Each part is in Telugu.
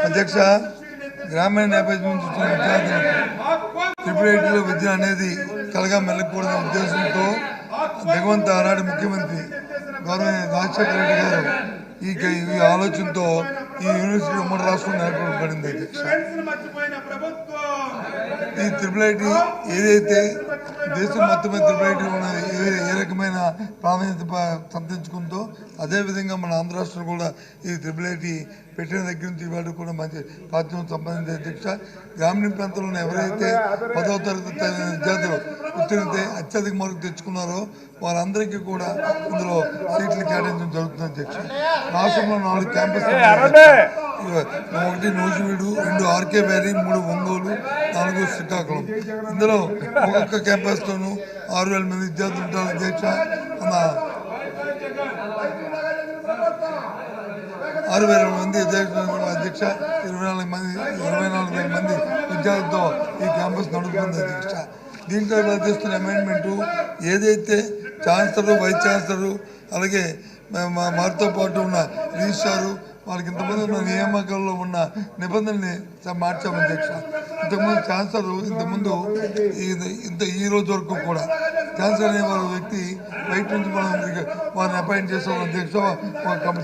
అధ్యక్ష, గ్రామీణ నేపథ్యం నుంచి వచ్చిన విద్యార్థులకు ట్రిపుల్ విద్య అనేది కలగా మెల్లకూడదనే ఉద్దేశంతో దిగవంత ఆనాటి ముఖ్యమంత్రి గౌరవ రాజశేఖర రెడ్డి గారు ఈ ఆలోచనతో ఈ యూనివర్సిటీ ఉమ్మడి రాష్ట్రం ఏర్పడబడింది. అధ్యక్ష, ఈ ట్రిపుల్ ఐటీ ఏదైతే దేశం మొత్తం మీద ట్రిపుల్ ఐటీ ఉన్నది ఏ రకమైన ప్రాధాన్యత సంతరించుకుందో అదేవిధంగా మన ఆంధ్ర రాష్ట్రం కూడా ఈ ట్రిపుల్ ఐటీ పెట్టిన దగ్గర నుంచి ఇవాళ కూడా మంచి ప్రాచుర్యం సంపాదించే. అధ్యక్ష, గ్రామీణ ప్రాంతంలో ఎవరైతే 10వ తరగతి విద్యార్థులు ఉత్తీర్ణత అత్యధిక మార్కులు తెచ్చుకున్నారో వారందరికీ కూడా ఇందులో సీట్లు కేటాయించడం జరుగుతుంది. అధ్యక్ష, రాష్ట్రంలో 4 క్యాంపస్లు, 1 నూజివీడు, 2 ఆర్కే వ్యాలీ, 3 ఒంగోలు, 4 శ్రీకాకుళం. ఇందులో ఒక్కొక్క క్యాంపస్లోనూ 6,000 మంది విద్యార్థులు ఉంటారు. అధ్యక్ష, 6,000 మంది అధ్యక్ష 24,000 మంది విద్యార్థులతో ఈ క్యాంపస్ నడుపుతుంది. అధ్యక్ష, దీంట్లో చేస్తున్న అమెండ్మెంటు ఏదైతే ఛాన్సలరు, వైస్ ఛాన్సలరు అలాగే వారితో పాటు ఉన్న రిజిస్ట్రారు వాళ్ళకి ఇంతమంది ఉన్న నియామకాల్లో ఉన్న నిబంధనల్ని మార్చాము. అధ్యక్ష, ఇంతకుముందు ఛాన్సలరు ఈ రోజు వరకు కూడా ఛాన్సలర్ అనే వారి వ్యక్తి బయట నుంచి మనం వారిని అపాయింట్ చేసాం. అధ్యక్ష,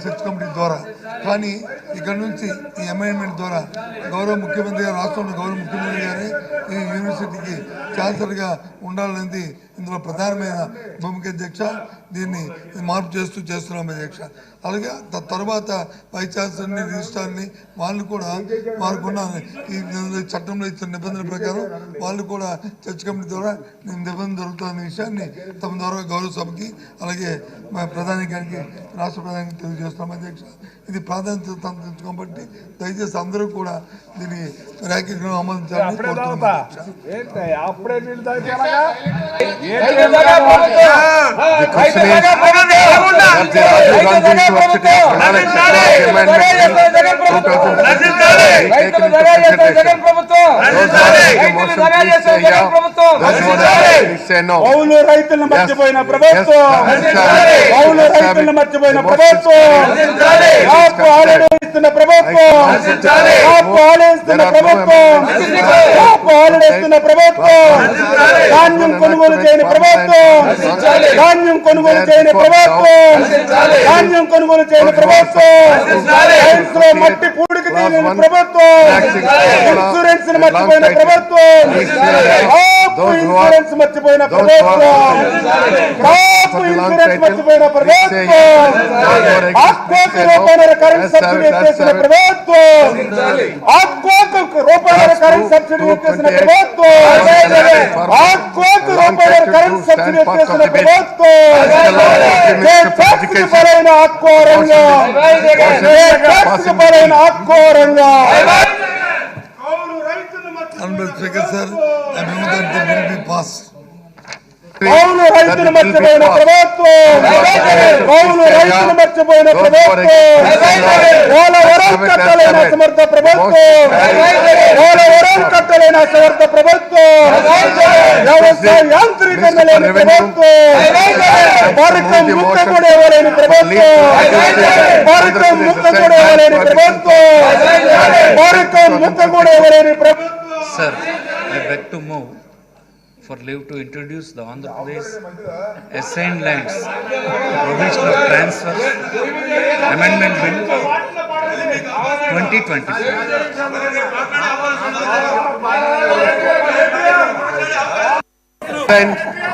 సెర్చ్ కమిటీ ద్వారా. కానీ ఇక్కడ నుంచి ఈ అమెండ్మెంట్ ద్వారా గౌరవ ముఖ్యమంత్రి గారు, రాష్ట్రంలో గౌరవ ముఖ్యమంత్రి గారే ఈ యూనివర్సిటీకి ఛాన్సలర్గా ఉండాలనేది ఇందులో ప్రధానమైన భూమిక. అధ్యక్ష, దీన్ని మార్పు చేస్తున్నాం. అధ్యక్ష, అలాగే తర్వాత వైస్ ఛాన్సలర్ని, రిజిస్ట్రార్ని వాళ్ళు కూడా వారికున్న ఈ చట్టంలో ఇచ్చిన నిబంధనల ప్రకారం వాళ్ళు కూడా చర్చ్ కమిటీ ద్వారా నిబంధన జరుగుతున్న విషయాన్ని తమ ద్వారా గౌరవ సభకి అలాగే ప్రధాని గారికి, రాష్ట్ర ప్రధానికి తెలియజేస్తున్నాం. అధ్యక్ష, ఇది ప్రాధాన్యత సంతరించుకోబట్టి దయచేసి అందరూ కూడా దీన్ని ర్యాకెట్ను ఆమోదించాలని కోరుతున్నాం. కౌలు రైతులను మర్చిపోయిన ప్రభుత్వం, కౌలు రైతులను మర్చిపోయిన ప్రభుత్వం, ఆలోచిస్తున్న ప్రభుత్వం, ఆలోచిస్తున్న ప్రభుత్వం, ఆలోచిస్తున్న ప్రభుత్వం, ధాన్యం కొనుగోలు చేయని ప్రభుత్వం, ధాన్యం కొనుగోలు చేయని ప్రభుత్వం, ధాన్యం కొనుగోలు చేయని ప్రభుత్వం, రైతులో మట్టి పూడికి తీయని ప్రభుత్వం, ఇన్సూరెన్స్ మర్చిపోయిన ప్రభుత్వం, ఇన్సూరెన్స్ మర్చిపోయిన ప్రభుత్వం, ఇన్సూరెన్స్ మర్చిపోయిన ప్రభుత్వం, ఆక్కోకు రూపాయల కరెంట్ సబ్సిడీ చేసిన ప్రభుత్వం, ఆక్కోకు రూపాయల కరెంట్ సబ్సిడీ చేసిన ప్రభుత్వం, ఆక్కోకు రూపాయల కరెంట్ సబ్సిడీ చేసిన ప్రభుత్వం, పరైన ఆక్కోరంగా, పరైన ఆక్కోరంగా. కౌలు రైతులు మర్చిపోయిన ప్రభుత్వం, కౌలు రైతులు మర్చిపోయిన ప్రభుత్వం, పోలవరం కట్టలేని అసమర్థ ప్రభుత్వం, పోలవరం కట్టలేని అసమర్థ ప్రభుత్వం, వ్యవసాయ యాంత్రీకరణ లేని ప్రభుత్వం, పరకం ముక్క కూడా ఇవ్వలేని ప్రభుత్వం, పరకం ముక్క కూడా ఇవ్వలేని ప్రభుత్వం, పరకం ముక్క కూడా ఇవ్వలేని ప్రభుత్వం. Sir, I beg to move for leave to introduce the Andhra Pradesh Assigned Lands Provision of Transfer Amendment Bill 2024.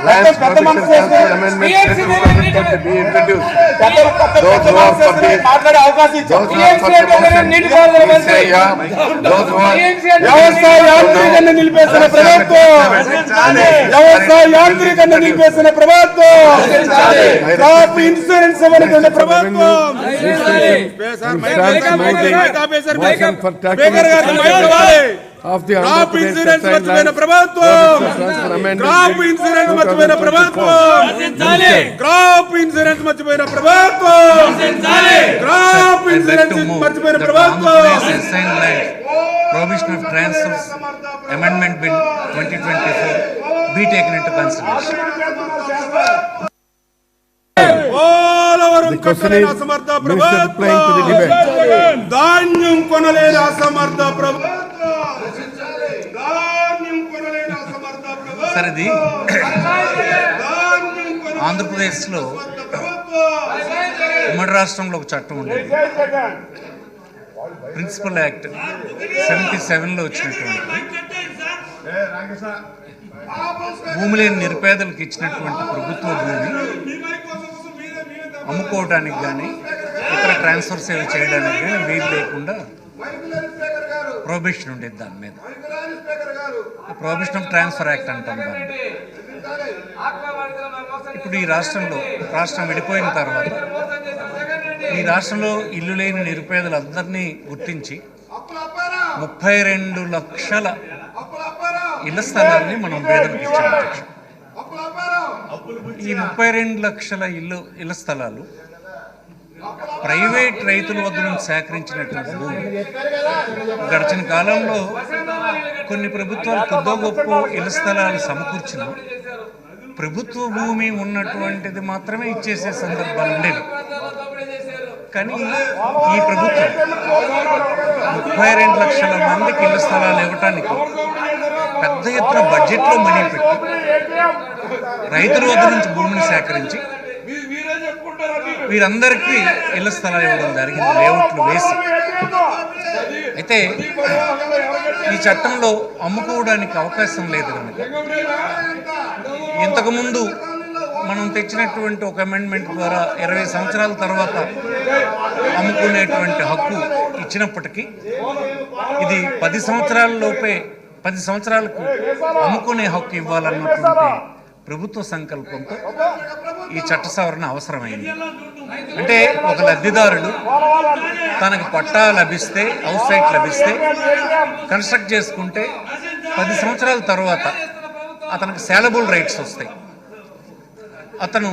Lands Provision Transfer Amendment to be introduced. Those who are for this, వ్యవసాయ యాంత్రీకరణ నిలిపేసిన ప్రభుత్వం, వ్యవసాయ యాంత్రీకరణ నిలిపేసిన ప్రభుత్వం, క్రాప్ ఇన్సూరెన్స్ ఇవ్వని ప్రభుత్వం, క్రాప్ ఇన్సూరెన్స్ మర్చిపోయిన ప్రభుత్వం, క్రాప్ ఇన్సూరెన్స్ మర్చిపోయిన ప్రభుత్వం, క్రాప్ ఇన్సూరెన్స్ మర్చిపోయిన ప్రభుత్వం, క్రాప్ ఇన్సూరెన్స్ మర్చిపోయిన ప్రభుత్వం. Provision of Transfers Amendment Bill 2024 be taken into consideration. కట్టలేని అసమర్థ ప్రభుత్వం, ధాన్యం కొనలేని అసమర్థ ప్రభుత్వం, ధాన్యం కొనలేని అసమర్థ ప్రభుత్వం, సార్ ఇది ఆంధ్రప్రదేశ్లో ఉమ్మడి రాష్ట్రంలో ఒక చట్టం ఉండేది, ప్రిన్సిపల్ యాక్ట్ 77లో వచ్చినటువంటి భూమి లేని నిరుపేదలకు ఇచ్చినటువంటి ప్రభుత్వ భూమి అమ్ముకోవడానికి కానీ ఇతర ట్రాన్స్ఫర్ సేవ చేయడానికి కానీ వీలు లేకుండా ప్రొహిబిషన్ ఉండేది. దాని మీద ప్రొహిబిషన్ ఆఫ్ ట్రాన్స్ఫర్ యాక్ట్ అంటాం దాన్ని. ఇప్పుడు ఈ రాష్ట్రం విడిపోయిన తర్వాత ఈ రాష్ట్రంలో ఇల్లు లేని నిరుపేదలందరినీ గుర్తించి 32 లక్షల ఇళ్ల స్థలాల్ని మనం పేదలకు ఇచ్చాము. ఈ 32 లక్షల ఇళ్ల స్థలాలు ప్రైవేట్ రైతుల వద్ద నుంచి సేకరించినటువంటి భూమి. గడిచిన కాలంలో కొన్ని ప్రభుత్వాలు కొద్దో గొప్ప ఇళ్ల స్థలాలు సమకూర్చిన ప్రభుత్వ భూమి ఉన్నటువంటిది మాత్రమే ఇచ్చేసే సందర్భాలు ఉండేవి. కానీ ఈ ప్రభుత్వం 32 లక్షల మందికి ఇళ్ల స్థలాలు ఇవ్వటానికి పెద్ద ఎత్తున బడ్జెట్లో మనీ పెట్టి రైతుల వద్ద నుంచి భూమిని సేకరించి వీరందరికీ ఇళ్ల స్థలాలు ఇవ్వడం జరిగింది, లేఅవుట్లు వేసి. అయితే ఈ చట్టంలో అమ్ముకోవడానికి అవకాశం లేదు కనుక ఇంతకుముందు మనం తెచ్చినటువంటి ఒక అమెండ్మెంట్ ద్వారా 20 సంవత్సరాల తర్వాత అమ్ముకునేటువంటి హక్కు ఇచ్చినప్పటికీ ఇది 10 సంవత్సరాలకు అమ్ముకునే హక్కు ఇవ్వాలన్నటువంటి ప్రభుత్వ సంకల్పంతో ఈ చట్ట సవరణ అవసరమైంది. అంటే ఒక లబ్ధిదారుడు తనకు పట్టా లభిస్తే, హౌస్ సైట్ లభిస్తే, కన్స్ట్రక్ట్ చేసుకుంటే 10 సంవత్సరాల తర్వాత అతనికి సేలబుల్ రైట్స్ వస్తాయి. అతను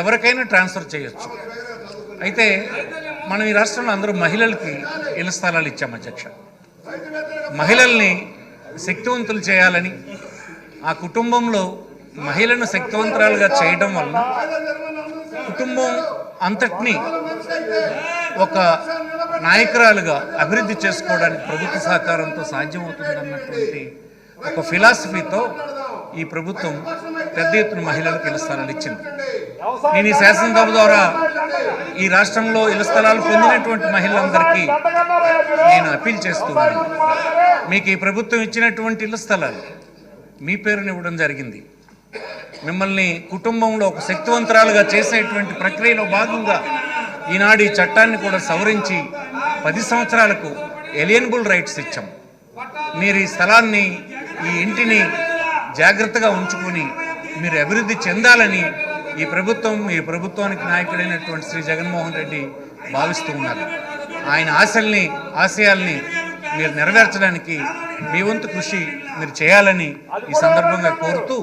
ఎవరికైనా ట్రాన్స్ఫర్ చేయొచ్చు. అయితే మనం ఈ రాష్ట్రంలో అందరూ మహిళలకి ఇళ్ల స్థలాలు ఇచ్చాము అధ్యక్ష. మహిళల్ని శక్తివంతులు చేయాలని, ఆ కుటుంబంలో మహిళను శక్తివంతురాలుగా చేయడం వలన కుటుంబం అంతటినీ ఒక నాయకురాలుగా అభివృద్ధి చేసుకోవడానికి ప్రభుత్వ సహకారంతో సాధ్యమవుతుందన్నటువంటి ఒక ఫిలాసఫీతో ఈ ప్రభుత్వం పెద్ద ఎత్తున మహిళలకు ఇళ్ల స్థలాలు ఇచ్చింది. నేను ఈ శాసనసభ ద్వారా ఈ రాష్ట్రంలో ఇళ్ల స్థలాలు పొందినటువంటి మహిళలందరికీ నేను అప్పీల్ చేస్తున్నాను. మీకు ఈ ప్రభుత్వం ఇచ్చినటువంటి ఇళ్ల స్థలాలు మీ పేరుని ఇవ్వడం జరిగింది. మిమ్మల్ని కుటుంబంలో ఒక శక్తివంతురాలుగా చేసేటువంటి ప్రక్రియలో భాగంగా ఈనాడు ఈ చట్టాన్ని కూడా సవరించి 10 సంవత్సరాలకు ఎలియనబుల్ రైట్స్ ఇచ్చాం. మీరు ఈ స్థలాన్ని, ఈ ఇంటిని జాగ్రత్తగా ఉంచుకొని మీరు అభివృద్ధి చెందాలని ఈ ప్రభుత్వానికి నాయకుడైనటువంటి శ్రీ జగన్మోహన్ రెడ్డి భావిస్తూ ఉన్నారు. ఆయన ఆశయాల్ని మీరు నెరవేర్చడానికి మీ వంతు కృషి మీరు చేయాలని ఈ సందర్భంగా కోరుతూ,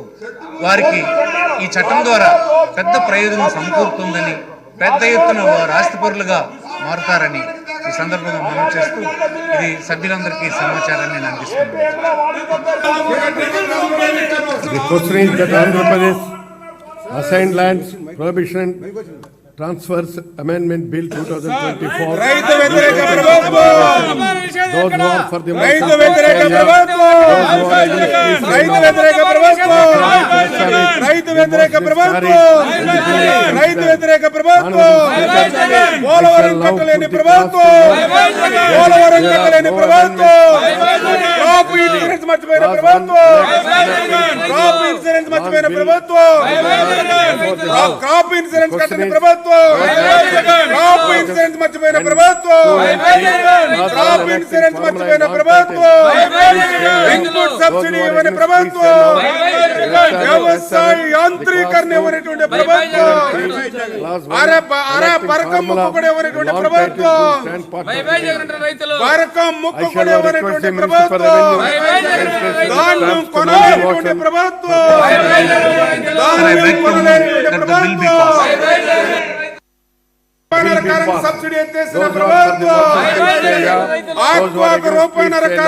వారికి ఈ చట్టం ద్వారా పెద్ద ప్రయోజనం సమకూరుతుందని, పెద్ద ఎత్తున వారు ఆస్తిపరులుగా మారుతారని ఈ సందర్భంగా మనం చేస్తూ ఇది సభ్యులందరికీ సమాచారాన్ని నేను అందిస్తున్నాను. Andhra Pradesh assigned lands prohibition transfers amendment bill 2024 రైతు వ్యతిరేక ప్రభుత్వం, those who are for the రైతు వ్యతిరేక ప్రభుత్వం, రైతు వ్యతిరేక ప్రభుత్వం, రైతు వ్యతిరేక ప్రభుత్వం, రైతు వ్యతిరేక ప్రభుత్వం, పోలవరం కట్టలేని ప్రభుత్వం, పోలవరం కట్టలేని ప్రభుత్వం, క్రాప్ ఇన్సూరెన్స్ మర్చిపోయిన ప్రభుత్వం, క్రాప్ ఇన్సూరెన్స్ మర్చిపోయిన ప్రభుత్వం, క్రాప్ ఇన్సూరెన్స్ కట్టని ప్రభుత్వం, క్రాప్ ఇన్సూరెన్స్ మర్చిపోయిన ప్రభుత్వం, క్రాప్ ఇన్సూరెన్స్ మర్చిపోయిన ప్రభుత్వం, ఇన్పుట్ సబ్సిడీ ఇవ్వని ప్రభుత్వం, వ్యవసాయ యాంత్రీకరణ ఇవ్వనటువంటి ప్రభుత్వం, అరే పరకం ముక్కు కూడా ఇవ్వనటువంటి ప్రభుత్వం, పరకం ముక్కు కూడా ఇవ్వనటువంటి ప్రభుత్వం, ధాన్యం కొనలేనటువంటి ప్రభుత్వం, ధాన్యం కొనలేనటువంటి ప్రభుత్వం, సబ్సిడీ ఎత్తేసిన ప్రభుత్వం, ఆత్మకు రూపాయల